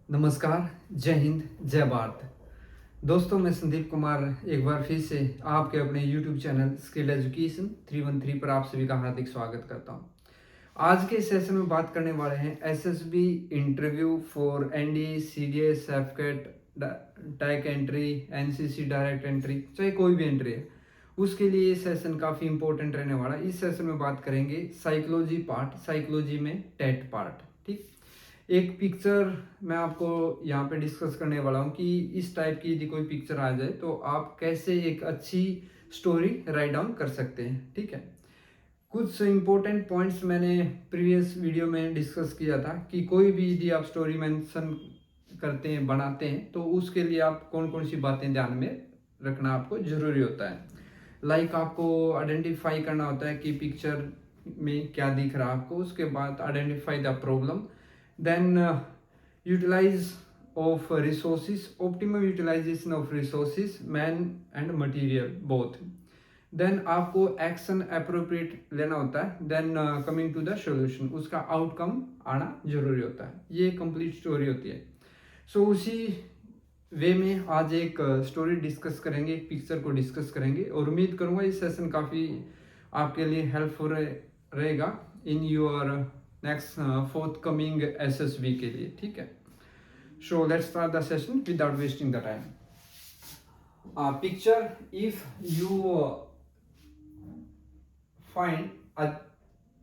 नमस्कार, जय हिंद, जय भारत। दोस्तों, मैं संदीप कुमार एक बार फिर से आपके अपने YouTube चैनल स्किल एजुकेशन 313 पर आप सभी का हार्दिक स्वागत करता हूं। आज के सेशन में बात करने वाले हैं SSB interview for NDA, CDS, AFCAT, टैग एंट्री, एनसीसी डायरेक्ट एंट्री, चाहे कोई भी एंट्री है, उसके लिए ये सेशन काफ़ी इंपॉर्टेंट रहने वाला है। इस सेशन में बात करेंगे साइकोलॉजी पार्ट, साइकोलॉजी में टेट पार्ट। ठीक, एक पिक्चर मैं आपको यहाँ पे डिस्कस करने वाला हूँ कि इस टाइप की यदि कोई पिक्चर आ जाए तो आप कैसे एक अच्छी स्टोरी राइट डाउन कर सकते हैं। ठीक है, कुछ इंपॉर्टेंट पॉइंट्स मैंने प्रीवियस वीडियो में डिस्कस किया था कि कोई भी यदि आप स्टोरी मेंशन करते हैं, बनाते हैं, तो उसके लिए आप कौन कौन सी बातें ध्यान में रखना आपको जरूरी होता है। लाइक आपको आइडेंटिफाई करना होता है कि पिक्चर में क्या दिख रहा है आपको। उसके बाद identify the problem, then utilize of resources, optimum utilization of resources, man and material both. Then आपको एक्शन अप्रोप्रिएट लेना होता है। Then coming to the solution, उसका आउटकम आना जरूरी होता है। ये कंप्लीट स्टोरी होती है। सो उसी वे में आज एक स्टोरी डिस्कस करेंगे, एक पिक्चर को डिस्कस करेंगे और उम्मीद करूंगा इस सेशन काफ़ी आपके लिए हेल्पफुल रहेगा in your next fourth SSB के लिए। ठीक है, so let's start the session without wasting the time. Picture, if you find a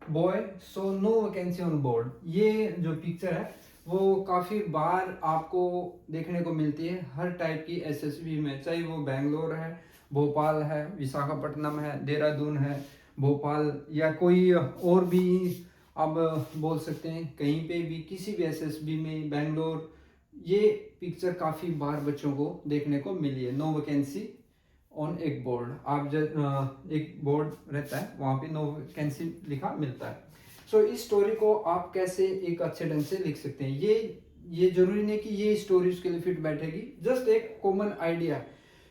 boy so no vacancy on board. ये जो पिक्चर है वो काफ़ी बार आपको देखने को मिलती है हर टाइप की एसएसबी में, चाहे वो बेंगलोर है, भोपाल है, विशाखापट्टनम है, देहरादून है, भोपाल या कोई और भी आप बोल सकते हैं, कहीं पे भी किसी भी एसएसबी में, बेंगलोर, ये पिक्चर काफ़ी बार बच्चों को देखने को मिली है। नो वैकेंसी ऑन एक बोर्ड, आप जब एक बोर्ड रहता है वहाँ पे नो वैकेंसी लिखा मिलता है। सो इस स्टोरी को आप कैसे एक अच्छे ढंग से लिख सकते हैं, ये जरूरी नहीं कि ये स्टोरी उसके लिए फिट बैठेगी, जस्ट एक कॉमन आइडिया।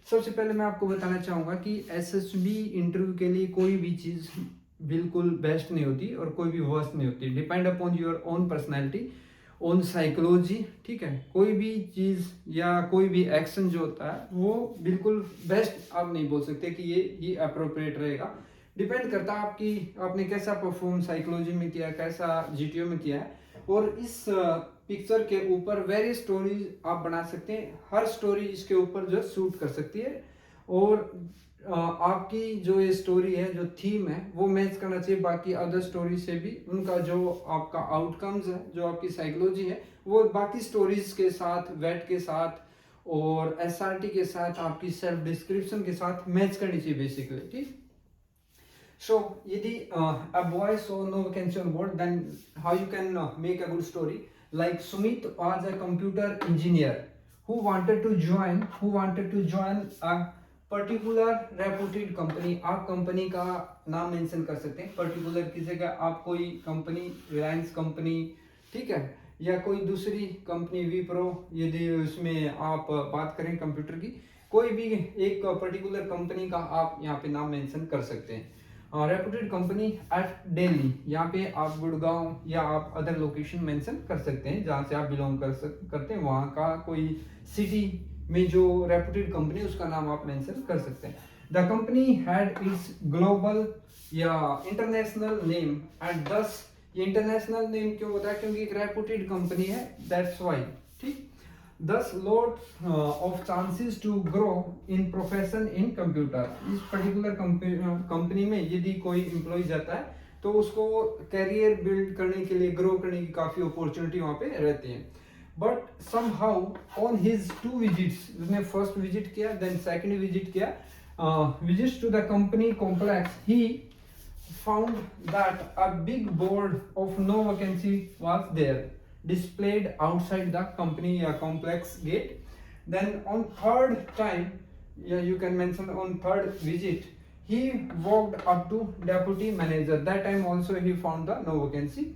सबसे पहले मैं आपको बताना चाहूँगा कि एसएसबी इंटरव्यू के लिए कोई भी चीज़ बिल्कुल बेस्ट नहीं होती और कोई भी वर्स्ट नहीं होती। Depend upon your own personality, own psychology. ठीक है, कोई भी चीज़ या कोई भी एक्शन जो होता है वो बिल्कुल बेस्ट आप नहीं बोल सकते कि ये अप्रोप्रिएट रहेगा। डिपेंड करता है आपकी, आपने कैसा परफॉर्म साइकोलॉजी में किया, कैसा जीटीओ में किया है, और इस पिक्चर के ऊपर वेरियस स्टोरीज आप बना सकते हैं। हर स्टोरी इसके ऊपर जो सूट कर सकती है और आपकी जो ये स्टोरी है, जो थीम है, वो मैच करना चाहिए बाकी अदर स्टोरी से भी। उनका जो आपका आउटकम्स है, जो आपकी साइकोलॉजी है, वो बाकी स्टोरीज के साथ, वेट के साथ और एसआरटी के साथ, आपकी सेल्फ डिस्क्रिप्शन के साथ मैच करनी चाहिए बेसिकली। ठीक, so यदि a boy saw no vacancy on board, then how you can make a good story? Like Sumit was a computer engineer who wanted to join a particular reputed company. आप company का नाम mention कर सकते हैं। Particular की जगह आप कोई कंपनी, रिलायंस कंपनी, ठीक है, या कोई दूसरी कंपनी, विप्रो, यदि उसमें आप बात करें कंप्यूटर की, कोई भी एक पर्टिकुलर कंपनी का आप यहाँ पे नाम मेंशन कर सकते हैं। रेपुटेड कंपनी एट दिल्ली, यहाँ पे आप गुड़गांव या आप अदर लोकेशन मेंशन कर सकते हैं जहाँ से आप बिलोंग करते हैं, वहाँ का कोई सिटी में जो रेपुटेड कंपनी, उसका नाम आप मेंशन कर सकते हैं। The company had its global या इंटरनेशनल नेम एंड दस, ये इंटरनेशनल नेम क्यों होता है? क्योंकि एक रेपुटेड कंपनी है, दैट्स व्हाई। ठीक, thus lot of chances to grow in profession in computer. इस पर्टिकुलर कंपनी में यदि कोई एम्प्लॉय जाता है तो उसको कैरियर बिल्ड करने के लिए, ग्रो करने की काफ़ी अपॉर्चुनिटी वहाँ पे रहती है। But somehow on his two visits, उसने फर्स्ट विजिट किया, देन सेकंड विजिट किया, visits to the company complex, he found that a big board of no vacancy was there, displayed outside the company complex gate. Then on third time, yeah, you can mention on third visit, he walked up to deputy manager. That time also he found the no vacancy.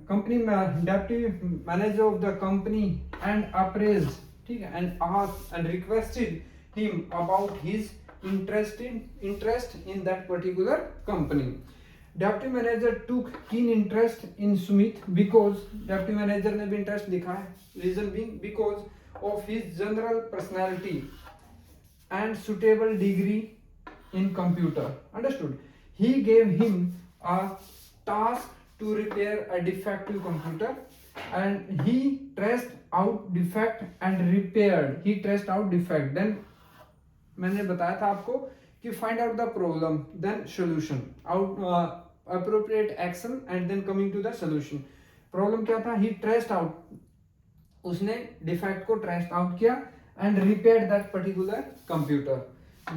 Company deputy manager of the company and appraised, ठीक है, and asked and requested him about his interest in that particular company. Deputy manager took keen interest in Sumit because deputy manager ने भी interest दिखाया. Reason being because of his general personality and suitable degree in computer. Understood? He gave him a task to repair a defective computer, and he traced out defect and repaired. He traced out defect. Then मैंने बताया था आपको कि find out the problem, then solution, out appropriate action, and then coming to the solution. Problem क्या था? He traced out. उसने defect को traced out किया and repaired that particular computer.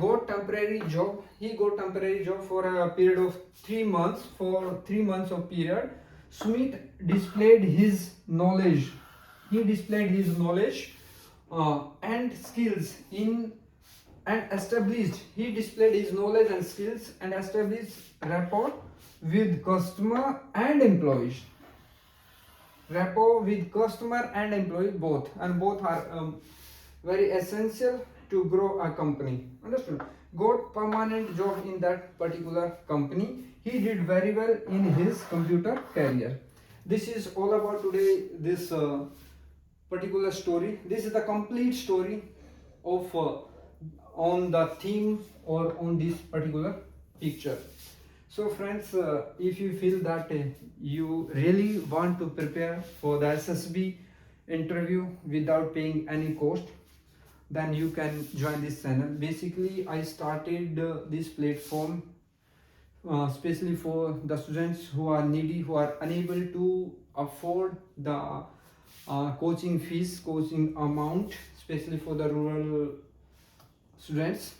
Got temporary job. He got temporary job for a period of 3 months. For 3 months of period, Sumit displayed his knowledge. He displayed his knowledge and skills in and established. He displayed his knowledge and skills and established rapport with customer and employees. Rapport with customer and employee both, and both are very essential to grow a company. Understood? Got permanent job in that particular company. He did very well in his computer career. This is all about today, this particular story. This is the complete story of on the theme or on this particular picture. So friends, if you feel that you really want to prepare for the SSB interview without paying any cost, then you can join this channel. Basically, I started this platform especially for the students who are needy, who are unable to afford the coaching fees, coaching amount, especially for the rural students,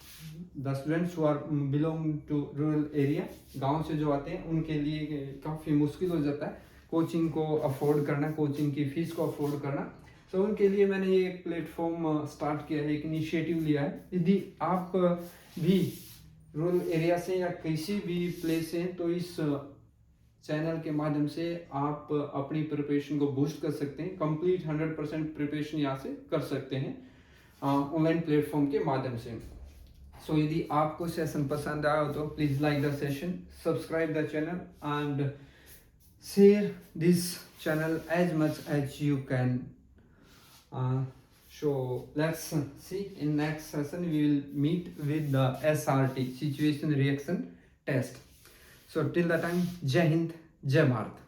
the students who are belong to rural area. गांव से जो आते हैं उनके लिए काफ़ी मुश्किल हो जाता है कोचिंग को अफोर्ड करना, कोचिंग की फीस को अफोर्ड करना. तो उनके लिए मैंने ये प्लेटफॉर्म स्टार्ट किया है, एक इनिशिएटिव लिया है. यदि आप भी रूरल एरिया से या किसी भी प्लेस से, तो इस चैनल के माध्यम से आप अपनी प्रिपरेशन को बूस्ट कर सकते हैं. कंप्लीट 100% प्रिपरेशन यहाँ से कर सकते हैं ऑनलाइन प्लेटफॉर्म के माध्यम से. सो यदि आपको सेशन पसंद आया हो तो please like the session, subscribe the channel and share this channel as much as you can. So let's see in next session we will meet with the SRT, situation reaction test. So till the time, Jai Hind, Jai Bharat.